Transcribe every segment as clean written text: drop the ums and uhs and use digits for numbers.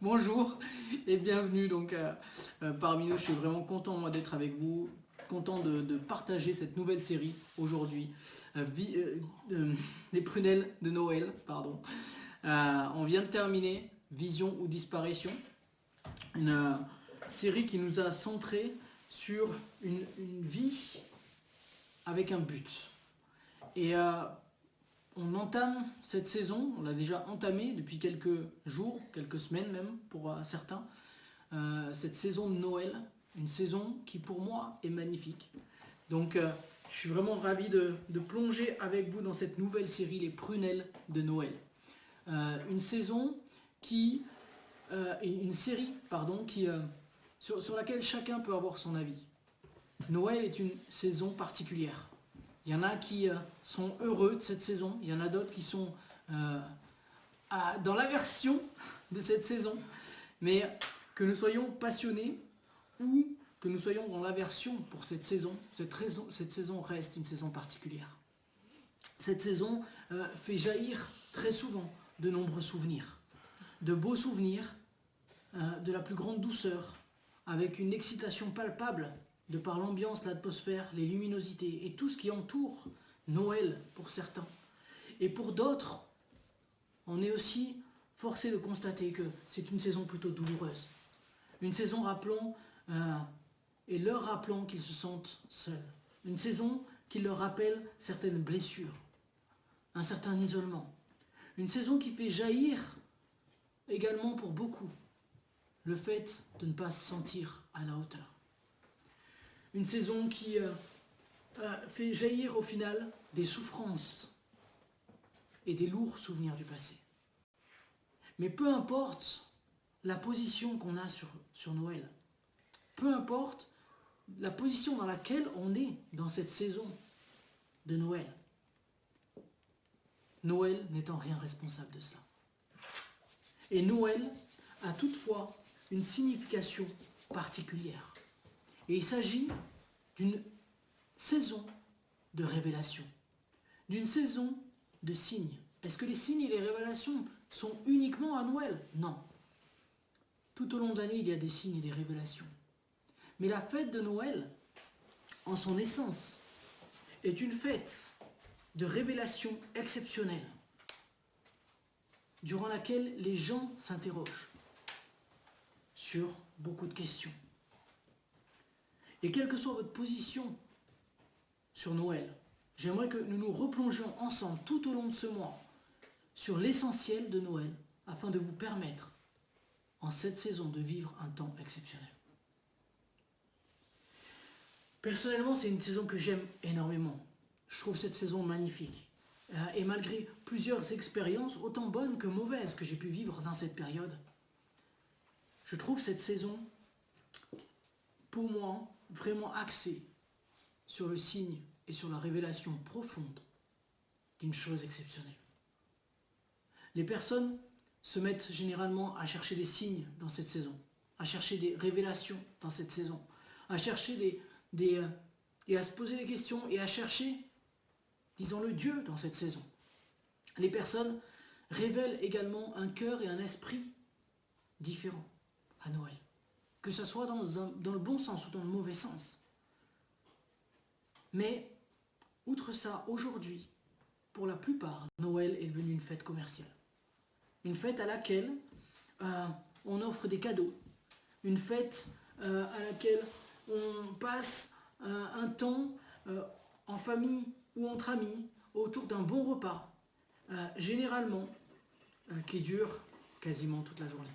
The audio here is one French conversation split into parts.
Bonjour et bienvenue donc parmi nous. Je suis vraiment content moi d'être avec vous, content de partager cette nouvelle série aujourd'hui, les prunelles de Noël, pardon. On vient de terminer Vision ou disparition, une série qui nous a centré sur une vie avec un but. Et on entame cette saison, on l'a déjà entamée depuis quelques jours, quelques semaines même pour certains, cette saison de Noël, une saison qui pour moi est magnifique. Donc je suis vraiment ravi de plonger avec vous dans cette nouvelle série, les prunelles de Noël. Une saison qui, une série pardon, qui, sur laquelle chacun peut avoir son avis. Noël est une saison particulière. Il y en a qui sont heureux de cette saison, il y en a d'autres qui sont dans l'aversion de cette saison. Mais que nous soyons passionnés ou que nous soyons dans l'aversion pour cette saison, cette saison reste une saison particulière. Cette saison fait jaillir très souvent de nombreux souvenirs, de beaux souvenirs, de la plus grande douceur, avec une excitation palpable de par l'ambiance, l'atmosphère, les luminosités et tout ce qui entoure Noël pour certains. Et pour d'autres, on est aussi forcé de constater que c'est une saison plutôt douloureuse. Une saison et leur rappelant qu'ils se sentent seuls. Une saison qui leur rappelle certaines blessures, un certain isolement. Une saison qui fait jaillir également pour beaucoup le fait de ne pas se sentir à la hauteur. Une saison qui fait jaillir au final des souffrances et des lourds souvenirs du passé. Mais peu importe la position qu'on a sur Noël, peu importe la position dans laquelle on est dans cette saison de Noël, Noël n'étant rien responsable de cela. Et Noël a toutefois une signification particulière. Et il s'agit d'une saison de révélation, d'une saison de signes. Est-ce que les signes et les révélations sont uniquement à Noël? Non. Tout au long de l'année, il y a des signes et des révélations. Mais la fête de Noël, en son essence, est une fête de révélation exceptionnelle, durant laquelle les gens s'interrogent sur beaucoup de questions. Et quelle que soit votre position sur Noël, j'aimerais que nous nous replongions ensemble tout au long de ce mois sur l'essentiel de Noël afin de vous permettre en cette saison de vivre un temps exceptionnel. Personnellement, c'est une saison que j'aime énormément. Je trouve cette saison magnifique. Et malgré plusieurs expériences, autant bonnes que mauvaises, que j'ai pu vivre dans cette période, je trouve cette saison, pour moi, vraiment axée sur le signe et sur la révélation profonde d'une chose exceptionnelle. Les personnes se mettent généralement à chercher des signes dans cette saison, à chercher des révélations dans cette saison, à chercher et à se poser des questions et à chercher, disons-le, Dieu dans cette saison. Les personnes révèlent également un cœur et un esprit différents à Noël, que ce soit dans le bon sens ou dans le mauvais sens. Mais, outre ça, aujourd'hui, pour la plupart, Noël est devenu une fête commerciale. Une fête à laquelle on offre des cadeaux. Une fête à laquelle on passe un temps en famille ou entre amis autour d'un bon repas, généralement qui dure quasiment toute la journée.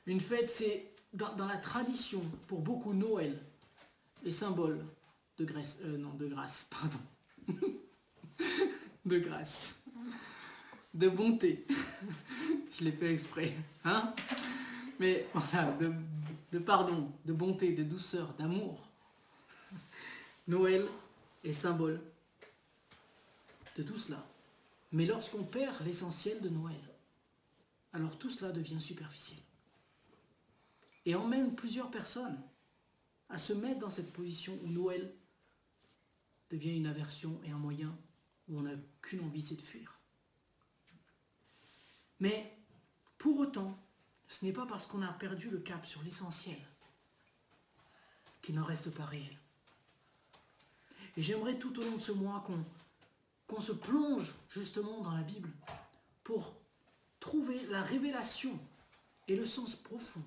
Une fête, c'est dans la tradition, pour beaucoup, Noël, les symboles de grâce, de grâce, de bonté. Je l'ai fait exprès, hein? Mais voilà, de pardon, de bonté, de douceur, d'amour. Noël est symbole de tout cela. Mais lorsqu'on perd l'essentiel de Noël, alors tout cela devient superficiel. Et emmène plusieurs personnes à se mettre dans cette position où Noël devient une aversion et un moyen où on n'a qu'une envie, c'est de fuir. Mais Pour autant, ce n'est pas parce qu'on a perdu le cap sur l'essentiel qu'il n'en reste pas réel. Et j'aimerais tout au long de ce mois qu'on se plonge justement dans la Bible pour trouver la révélation et le sens profond,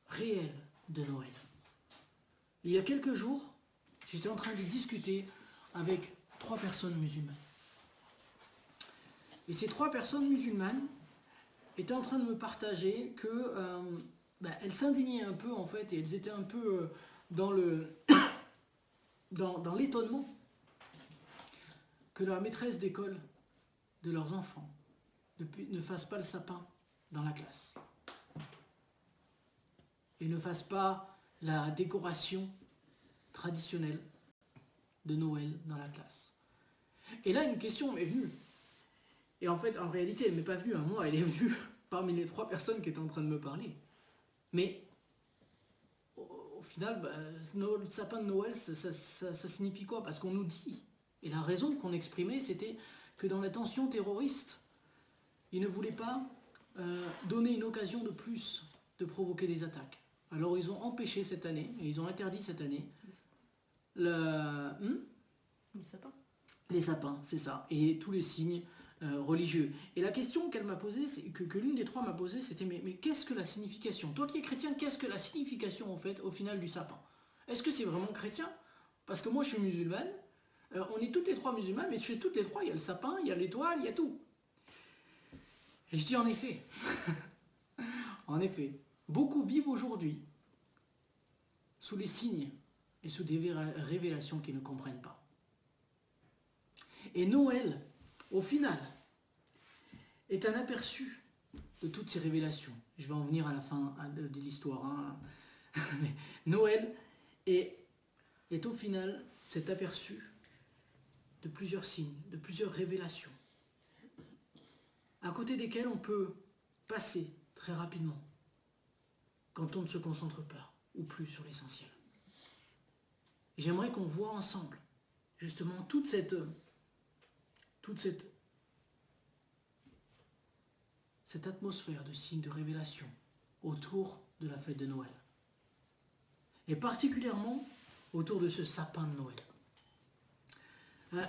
réel de Noël. Il y a quelques jours, j'étais en train de discuter avec 3 personnes musulmanes. Et ces 3 personnes musulmanes étaient en train de me partager que elles s'indignaient un peu en fait, et elles étaient un peu dans l'étonnement que la maîtresse d'école de leurs enfants ne fasse pas le sapin dans la classe et ne fasse pas la décoration traditionnelle de Noël dans la classe. Et là, une question m'est venue. Et en fait, en réalité, elle ne m'est pas venue à moi, elle est venue parmi les 3 personnes qui étaient en train de me parler. Mais au final, le sapin de Noël, ça signifie quoi? Parce qu'on nous dit, et la raison qu'on exprimait, c'était que dans la tension terroriste, ils ne voulaient pas donner une occasion de plus de provoquer des attaques. Alors ils ont empêché cette année, et ils ont interdit cette année, les sapins, c'est ça, et tous les signes religieux. Et la question qu'elle m'a posée, que l'une des 3 m'a posée, c'était mais qu'est-ce que la signification? Toi qui es chrétien, qu'est-ce que la signification en fait au final du sapin? Est-ce que c'est vraiment chrétien? Parce que moi je suis musulmane, on est toutes les 3 musulmanes, mais chez toutes les 3 il y a le sapin, il y a l'étoile, il y a tout. Et je dis en effet, en effet, beaucoup vivent aujourd'hui sous les signes et sous des révélations qu'ils ne comprennent pas. Et Noël, au final, est un aperçu de toutes ces révélations. Je vais en venir à la fin de l'histoire. Hein. Mais Noël est au final cet aperçu de plusieurs signes, de plusieurs révélations, à côté desquelles on peut passer très rapidement quand on ne se concentre pas ou plus sur l'essentiel. Et j'aimerais qu'on voit ensemble justement toute cette atmosphère de signes de révélation autour de la fête de Noël. Et particulièrement autour de ce sapin de Noël.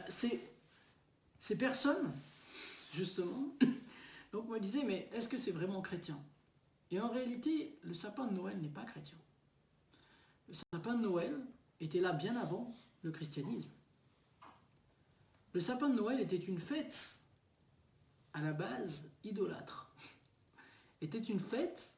Ces personnes, justement, donc me disaient, mais est-ce que c'est vraiment chrétien? Et en réalité, le sapin de Noël n'est pas chrétien. Le sapin de Noël était là bien avant le christianisme. Le sapin de Noël était une fête, à la base, idolâtre. Était une fête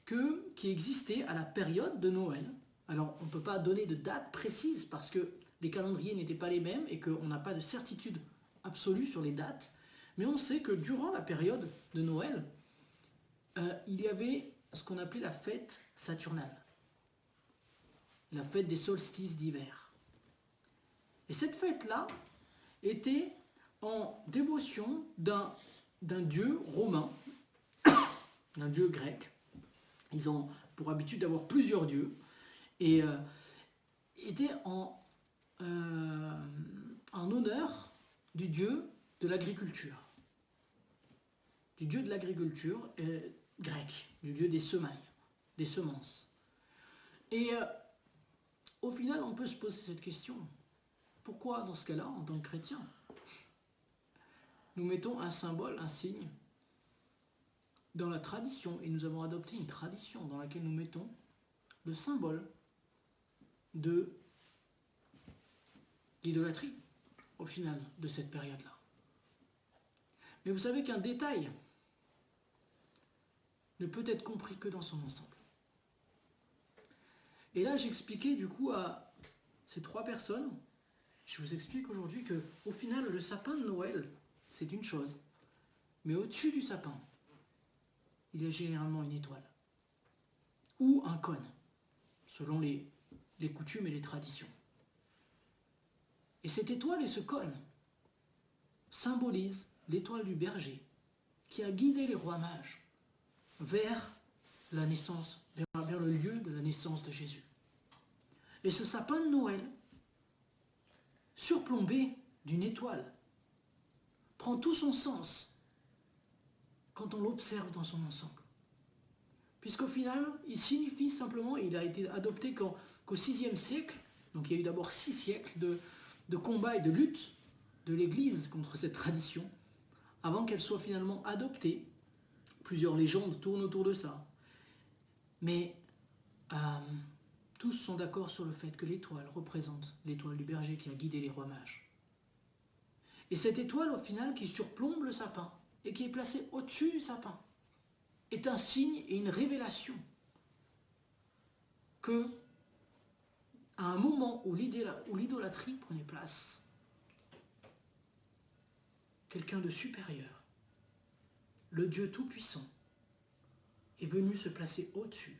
qui existait à la période de Noël. Alors, on ne peut pas donner de date précise parce que les calendriers n'étaient pas les mêmes et qu'on n'a pas de certitude absolue sur les dates. Mais on sait que durant la période de Noël, il y avait ce qu'on appelait la fête saturnale. La fête des solstices d'hiver. Et cette fête-là était en dévotion d'un dieu romain, d'un dieu grec. Ils ont pour habitude d'avoir plusieurs dieux. Et était en honneur du dieu de l'agriculture. Du dieu de l'agriculture grec, du dieu des semailles, des semences. Et au final, on peut se poser cette question. Pourquoi, dans ce cas-là, en tant que chrétien, nous mettons un symbole, un signe, dans la tradition, et nous avons adopté une tradition dans laquelle nous mettons le symbole de l'idolâtrie, au final, de cette période-là. Mais vous savez qu'un détail ne peut être compris que dans son ensemble. Et là, j'expliquais du coup à ces 3 personnes, je vous explique aujourd'hui que, au final, le sapin de Noël, c'est une chose. Mais au-dessus du sapin, il y a généralement une étoile. Ou un cône, selon les coutumes et les traditions. Et cette étoile et ce cône symbolisent l'étoile du berger qui a guidé les rois mages vers la naissance, vers le lieu de la naissance de Jésus. Et ce sapin de Noël, surplombé d'une étoile, prend tout son sens quand on l'observe dans son ensemble. Puisqu'au final, il signifie simplement, il a été adopté qu'au VIe siècle, donc il y a eu d'abord 6 siècles de combats et de lutte de l'Église contre cette tradition, avant qu'elle soit finalement adoptée. Plusieurs légendes tournent autour de ça. Mais tous sont d'accord sur le fait que l'étoile représente l'étoile du berger qui a guidé les rois mages. Et cette étoile, au final, qui surplombe le sapin et qui est placée au-dessus du sapin, est un signe et une révélation que, à un moment où l'idolâtrie prenait place, quelqu'un de supérieur, le Dieu Tout-Puissant, est venu se placer au-dessus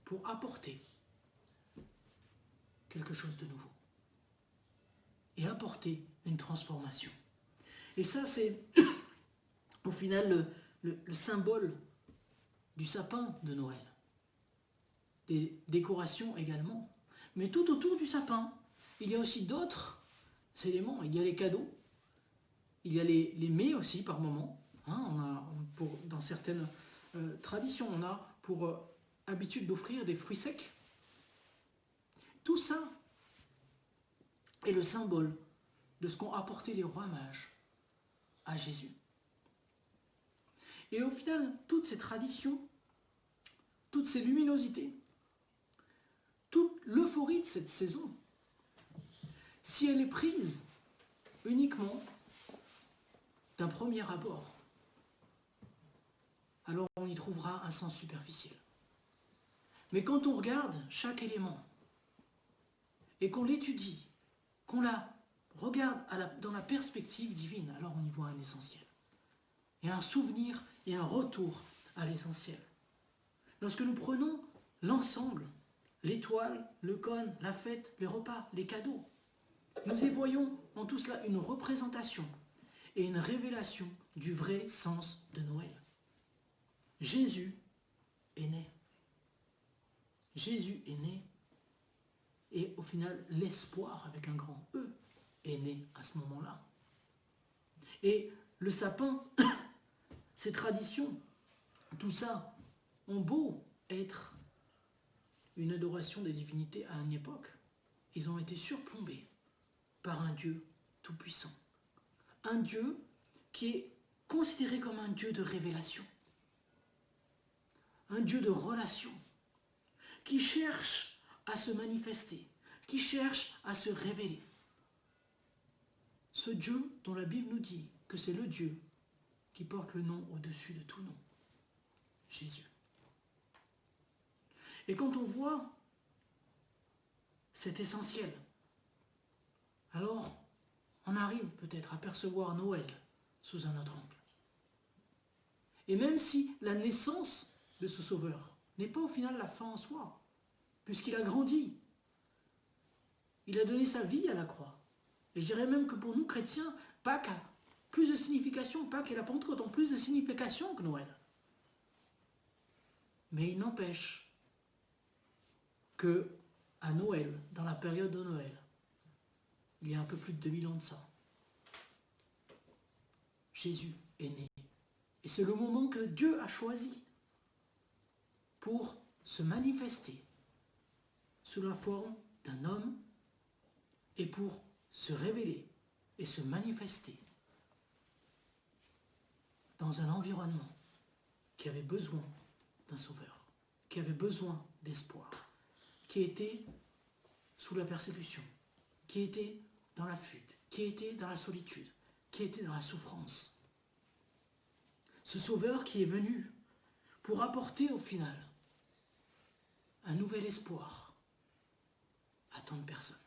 pour apporter quelque chose de nouveau et apporter une transformation. Et ça, c'est au final le symbole du sapin de Noël. Des décorations également. Mais tout autour du sapin, il y a aussi d'autres éléments. Il y a les cadeaux, il y a les mets aussi par moment. Dans certaines traditions, on a pour habitude d'offrir des fruits secs. Tout ça est le symbole de ce qu'ont apporté les rois mages à Jésus. Et au final, toutes ces traditions, toutes ces luminosités, toute l'euphorie de cette saison, si elle est prise uniquement d'un premier abord, alors on y trouvera un sens superficiel. Mais quand on regarde chaque élément et qu'on l'étudie, qu'on la regarde dans la perspective divine, alors on y voit un essentiel. Et un souvenir et un retour à l'essentiel. Lorsque nous prenons l'ensemble, l'étoile, le cône, la fête, les repas, les cadeaux, nous y voyons en tout cela une représentation et une révélation du vrai sens de Noël. Jésus est né. Jésus est né. Et au final, l'espoir, avec un grand E, est né à ce moment-là. Et le sapin, ces traditions, tout ça, ont beau être une adoration des divinités à une époque, ils ont été surplombés par un Dieu tout-puissant. Un Dieu qui est considéré comme un Dieu de révélation. Un Dieu de relation. Qui cherche à se manifester, qui cherche à se révéler. Ce Dieu dont la Bible nous dit que c'est le Dieu qui porte le nom au-dessus de tout nom, Jésus. Et quand on voit cet essentiel, alors on arrive peut-être à percevoir Noël sous un autre angle. Et même si la naissance de ce Sauveur n'est pas au final la fin en soi, puisqu'il a grandi, il a donné sa vie à la croix. Et je dirais même que pour nous chrétiens, Pâques a plus de signification, Pâques et la Pentecôte ont plus de signification que Noël. Mais il n'empêche que à Noël, dans la période de Noël, il y a un peu plus de 2000 ans de ça, Jésus est né. Et c'est le moment que Dieu a choisi pour se manifester sous la forme d'un homme et pour se révéler et se manifester dans un environnement qui avait besoin d'un sauveur, qui avait besoin d'espoir, qui était sous la persécution, qui était dans la fuite, qui était dans la solitude, qui était dans la souffrance. Ce sauveur qui est venu pour apporter au final un nouvel espoir à tant de personnes.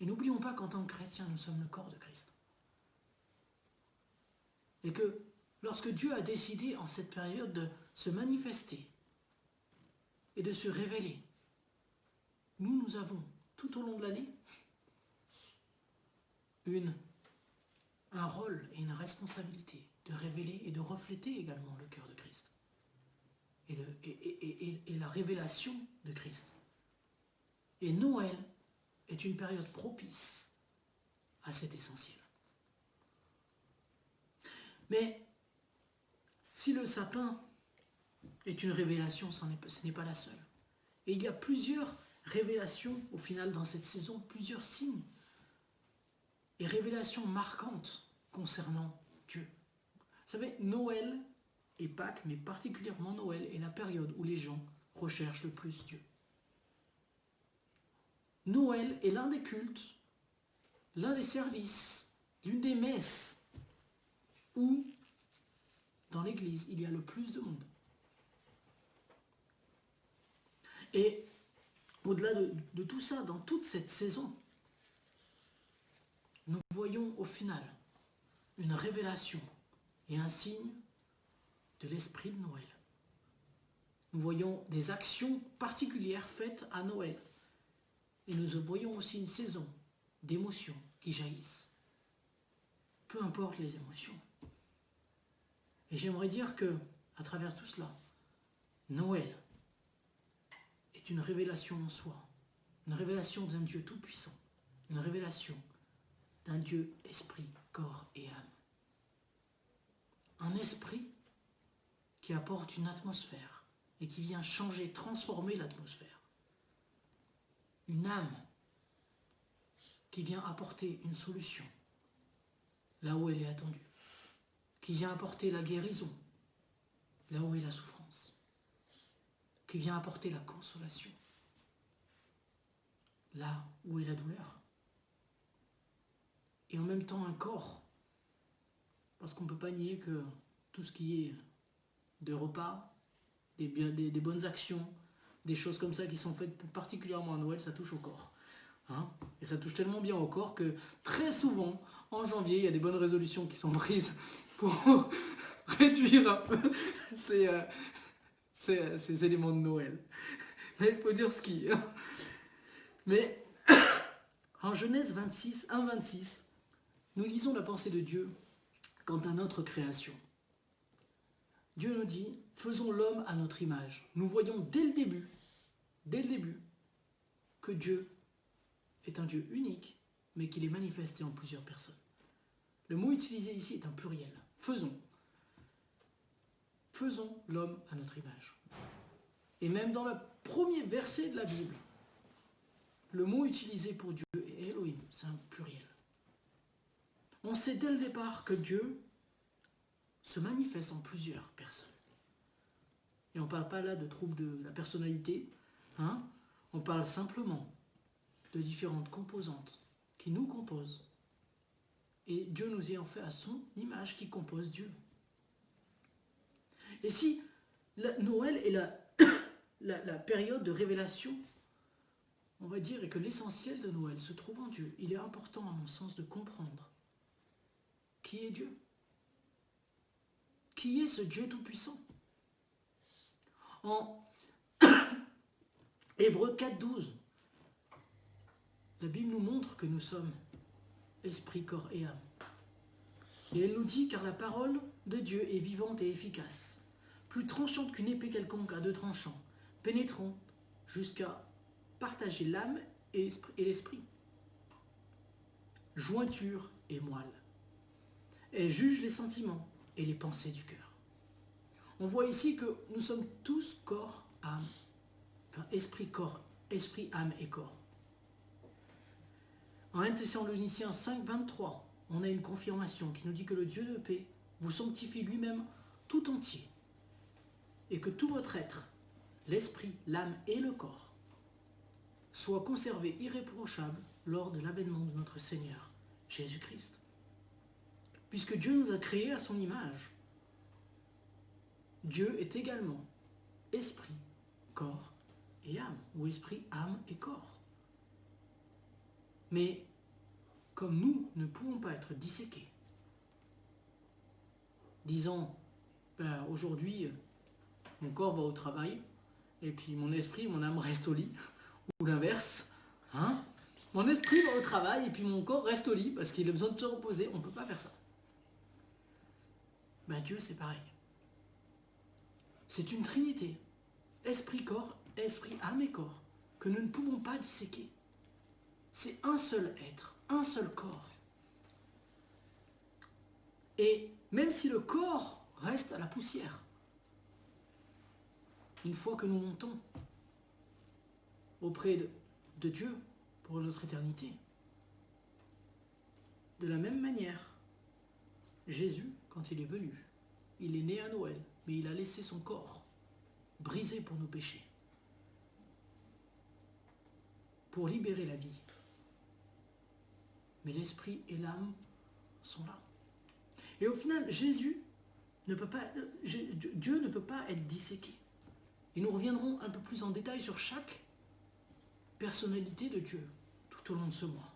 Et n'oublions pas qu'en tant que chrétiens, nous sommes le corps de Christ. Et que lorsque Dieu a décidé en cette période de se manifester et de se révéler, nous avons tout au long de l'année un rôle et une responsabilité de révéler et de refléter également le cœur de Christ et la révélation de Christ. Et Noël est une période propice à cet essentiel. Mais si le sapin est une révélation, ce n'est pas la seule. Et il y a plusieurs révélations au final dans cette saison, plusieurs signes et révélations marquantes concernant Dieu. Vous savez, Noël et Pâques, mais particulièrement Noël, est la période où les gens recherchent le plus Dieu. Noël est l'un des cultes, l'un des services, l'une des messes où, dans l'église, il y a le plus de monde. Et au-delà de tout ça, dans toute cette saison, nous voyons au final une révélation et un signe de l'esprit de Noël. Nous voyons des actions particulières faites à Noël. Et nous voyons aussi une saison d'émotions qui jaillissent. Peu importe les émotions. Et j'aimerais dire que, à travers tout cela, Noël est une révélation en soi, une révélation d'un Dieu tout-puissant, une révélation d'un Dieu esprit, corps et âme. Un esprit qui apporte une atmosphère et qui vient changer, transformer l'atmosphère. Une âme qui vient apporter une solution là où elle est attendue, qui vient apporter la guérison là où est la souffrance, qui vient apporter la consolation là où est la douleur. Et en même temps un corps, parce qu'on ne peut pas nier que tout ce qui est de repas, des bonnes actions, des choses comme ça qui sont faites particulièrement à Noël, ça touche au corps. Hein, et ça touche tellement bien au corps que très souvent, en janvier, il y a des bonnes résolutions qui sont prises pour réduire un peu ces éléments de Noël. Mais il faut dire ce qui est. Mais en Genèse 26, 1-26, nous lisons la pensée de Dieu quant à notre création. Dieu nous dit, faisons l'homme à notre image. Nous voyons dès le début, que Dieu est un Dieu unique, mais qu'il est manifesté en plusieurs personnes. Le mot utilisé ici est un pluriel. Faisons l'homme à notre image. Et même dans le premier verset de la Bible, le mot utilisé pour Dieu est Elohim, c'est un pluriel. On sait dès le départ que Dieu se manifeste en plusieurs personnes. Et on ne parle pas là de troubles de la personnalité, hein? On parle simplement de différentes composantes qui nous composent. Et Dieu nous ayant fait à son image qui compose Dieu. Et si Noël est la période de révélation, on va dire, et que l'essentiel de Noël se trouve en Dieu, il est important à mon sens de comprendre qui est Dieu. Qui est ce Dieu tout-puissant? En Hébreux 4.12, la Bible nous montre que nous sommes esprit, corps et âme. Et elle nous dit, car la parole de Dieu est vivante et efficace, plus tranchante qu'une épée quelconque à deux tranchants, pénétrante jusqu'à partager l'âme et l'esprit, jointure et moelle. Elle juge les sentiments et les pensées du cœur. On voit ici que nous sommes tous corps, âme, enfin esprit, corps, esprit, âme et corps. En 1 Thessaloniciens 5.23, on a une confirmation qui nous dit que le Dieu de paix vous sanctifie lui-même tout entier et que tout votre être, l'esprit, l'âme et le corps, soit conservé irréprochable lors de l'avènement de notre Seigneur Jésus-Christ. Puisque Dieu nous a créés à son image, Dieu est également esprit, corps et âme, ou esprit, âme et corps. Mais comme nous ne pouvons pas être disséqués, disant, aujourd'hui, mon corps va au travail, et puis mon esprit, mon âme reste au lit, ou l'inverse, hein? Mon esprit va au travail, et puis mon corps reste au lit, parce qu'il a besoin de se reposer, on ne peut pas faire ça. Dieu, c'est pareil. C'est une trinité, esprit, corps, esprit, âme et corps, que nous ne pouvons pas disséquer. C'est un seul être, un seul corps. Et même si le corps reste à la poussière. Une fois que nous montons auprès de Dieu pour notre éternité. De la même manière, Jésus, quand il est venu, il est né à Noël, mais il a laissé son corps brisé pour nos péchés, pour libérer la vie. Mais l'esprit et l'âme sont là. Et au final, Dieu ne peut pas être disséqué. Et nous reviendrons un peu plus en détail sur chaque personnalité de Dieu tout au long de ce mois.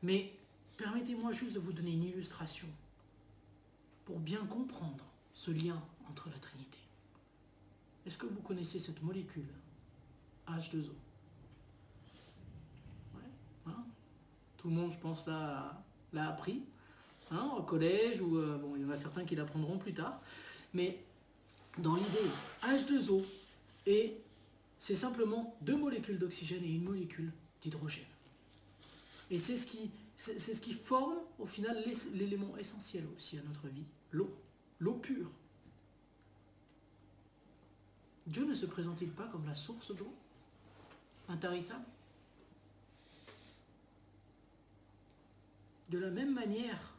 Mais permettez-moi juste de vous donner une illustration pour bien comprendre ce lien entre la Trinité. Est-ce que vous connaissez cette molécule H2O? Ouais, hein? Tout le monde, je pense, l'a appris au collège, ou il y en a certains qui l'apprendront plus tard. Mais dans l'idée, H2O, c'est simplement 2 molécules d'oxygène et une molécule d'hydrogène. Et c'est ce qui forme au final l'élément essentiel aussi à notre vie, l'eau pure. Dieu ne se présente-t-il pas comme la source d'eau intarissable? De la même manière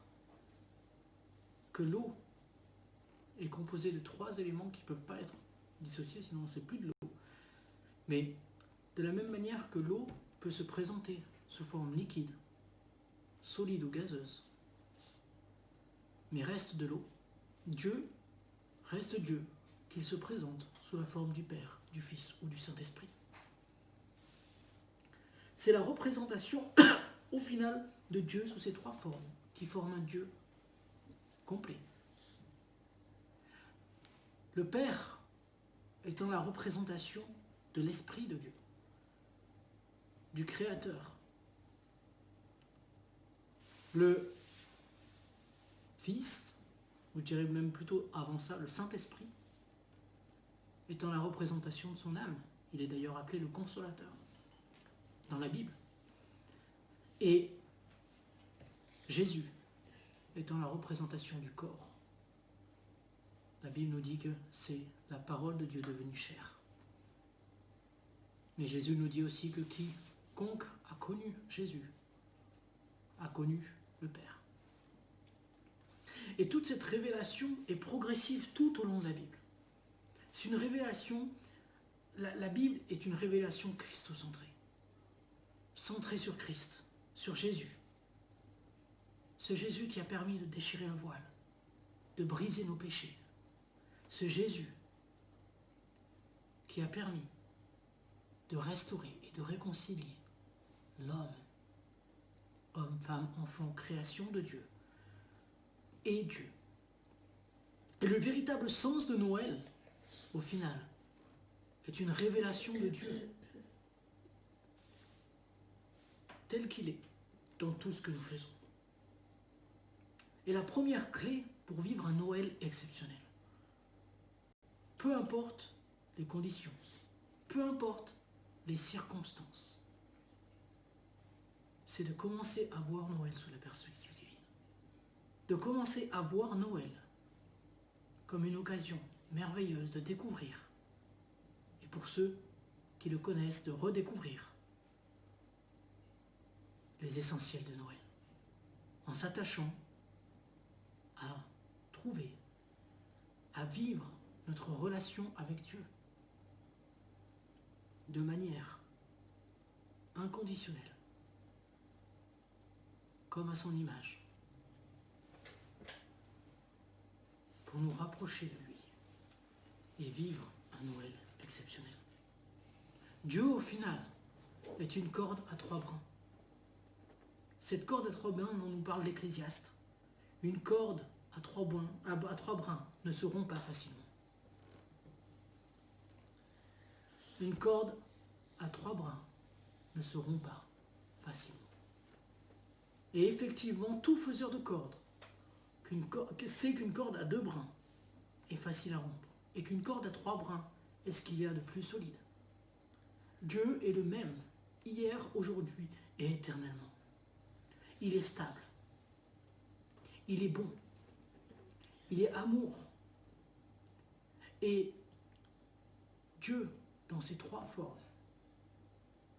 que l'eau est composée de 3 éléments qui ne peuvent pas être dissociés, sinon c'est plus de l'eau. Mais de la même manière que l'eau peut se présenter sous forme liquide, solide ou gazeuse, mais reste de l'eau, Dieu reste Dieu, qu'il se présente sous la forme du Père, du Fils ou du Saint-Esprit. C'est la représentation, au final, de Dieu sous ces 3 formes, qui forment un Dieu complet. Le Père étant la représentation de l'Esprit de Dieu, du Créateur. Le Fils, ou je dirais même plutôt avant ça, le Saint-Esprit, étant la représentation de son âme. Il est d'ailleurs appelé le Consolateur dans la Bible. Et Jésus étant la représentation du corps. La Bible nous dit que c'est la parole de Dieu devenue chair. Mais Jésus nous dit aussi que quiconque a connu Jésus a connu le Père. Et toute cette révélation est progressive tout au long de la Bible. C'est une révélation, la Bible est une révélation christocentrée, centrée sur Christ, sur Jésus. Ce Jésus qui a permis de déchirer le voile, de briser nos péchés. Ce Jésus qui a permis de restaurer et de réconcilier l'homme, homme, femme, enfant, création de Dieu, et Dieu. Et le véritable sens de Noël, au final, est une révélation de Dieu tel qu'il est dans tout ce que nous faisons. Et la première clé pour vivre un Noël exceptionnel, peu importe les conditions, peu importe les circonstances, c'est de commencer à voir Noël sous la perspective divine. De commencer à voir Noël comme une occasion merveilleuse de découvrir, et pour ceux qui le connaissent, de redécouvrir les essentiels de Noël, en s'attachant à trouver, à vivre notre relation avec Dieu de manière inconditionnelle, comme à son image, pour nous rapprocher de lui et vivre un Noël exceptionnel. Dieu, au final, est une corde à 3 brins. Cette corde à 3 brins dont nous parle l'Ecclésiaste, une corde à 3 brins ne se rompt pas facilement. Une corde à 3 brins ne se rompt pas facilement. Et effectivement, tout faiseur de corde sait qu'une corde à 2 brins est facile à rompre et qu'une corde à 3 brins est ce qu'il y a de plus solide. Dieu est le même, hier, aujourd'hui et éternellement. Il est stable. Il est bon. Il est amour. Et Dieu, dans ces trois formes,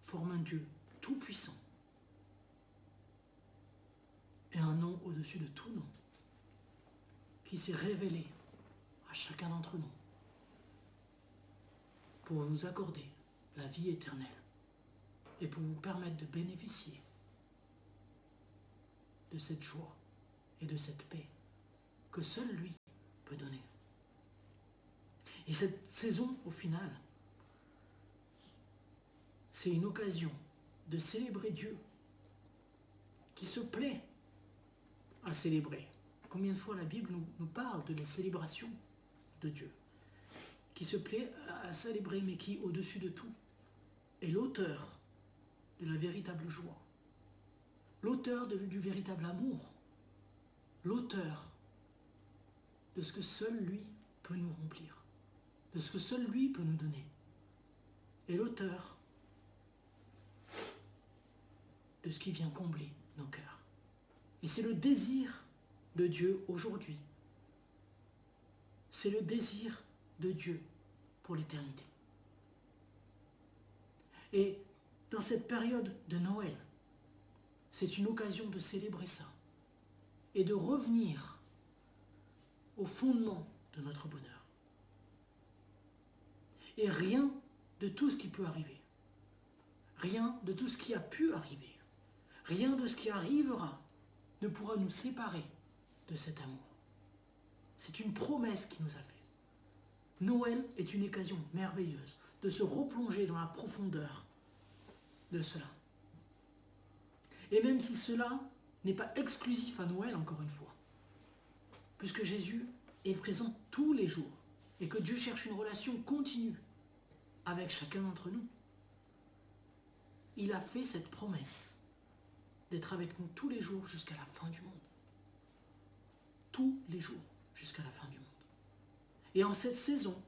forme un Dieu tout-puissant et un nom au-dessus de tout nom qui s'est révélé à chacun d'entre nous pour vous accorder la vie éternelle et pour vous permettre de bénéficier de cette joie et de cette paix que seul lui peut donner. Et cette saison, au final, c'est une occasion de célébrer Dieu qui se plaît à célébrer. Combien de fois la Bible nous parle de la célébration de Dieu, qui se plaît à célébrer, mais qui, au-dessus de tout, est l'auteur de la véritable joie, l'auteur du véritable amour, l'auteur de ce que seul lui peut nous remplir, de ce que seul lui peut nous donner, et l'auteur de ce qui vient combler nos cœurs. Et c'est le désir de Dieu aujourd'hui. C'est le désir de Dieu pour l'éternité. Et dans cette période de Noël, c'est une occasion de célébrer ça et de revenir au fondement de notre bonheur. Et rien de tout ce qui peut arriver, rien de tout ce qui a pu arriver, rien de ce qui arrivera ne pourra nous séparer de cet amour. C'est une promesse qu'il nous a faite. Noël est une occasion merveilleuse de se replonger dans la profondeur de cela. Et même si cela n'est pas exclusif à Noël, encore une fois, puisque Jésus est présent tous les jours et que Dieu cherche une relation continue avec chacun d'entre nous, il a fait cette promesse d'être avec nous tous les jours jusqu'à la fin du monde. Tous les jours jusqu'à la fin du monde. Et en cette saison,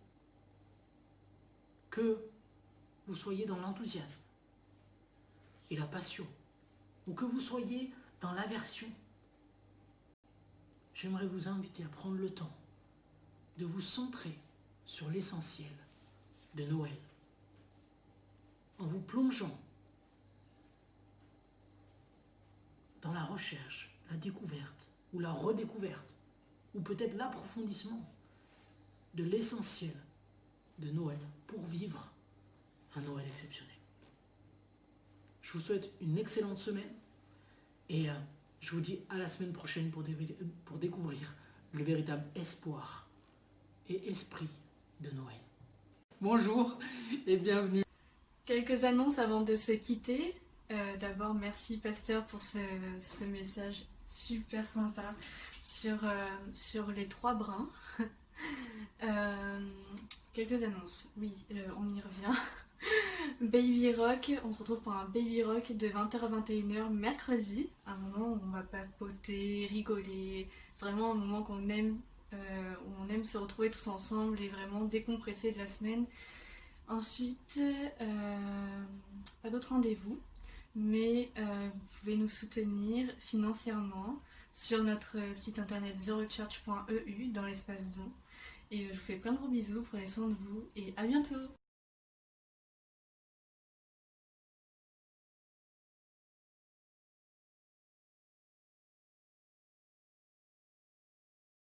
que vous soyez dans l'enthousiasme et la passion, ou que vous soyez dans l'aversion, j'aimerais vous inviter à prendre le temps de vous centrer sur l'essentiel de Noël, en vous plongeant dans la recherche, la découverte, ou la redécouverte, ou peut-être l'approfondissement de l'essentiel de Noël pour vivre un Noël exceptionnel. Je vous souhaite une excellente semaine et je vous dis à la semaine prochaine pour découvrir le véritable espoir et esprit de Noël. Bonjour et bienvenue. Quelques annonces avant de se quitter. D'abord, merci Pasteur pour ce message super sympa sur les 3 brins. Quelques annonces, oui, on y revient. Baby Rock, on se retrouve pour un Baby Rock de 20h à 21h mercredi. Un moment où on va papoter, rigoler. C'est vraiment un moment qu'on aime, où on aime se retrouver tous ensemble et vraiment décompresser de la semaine. Ensuite, pas d'autres rendez-vous, mais vous pouvez nous soutenir financièrement sur notre site internet zerochurch.eu dans l'espace don. Et je vous fais plein de gros bisous, prenez soin de vous et à bientôt!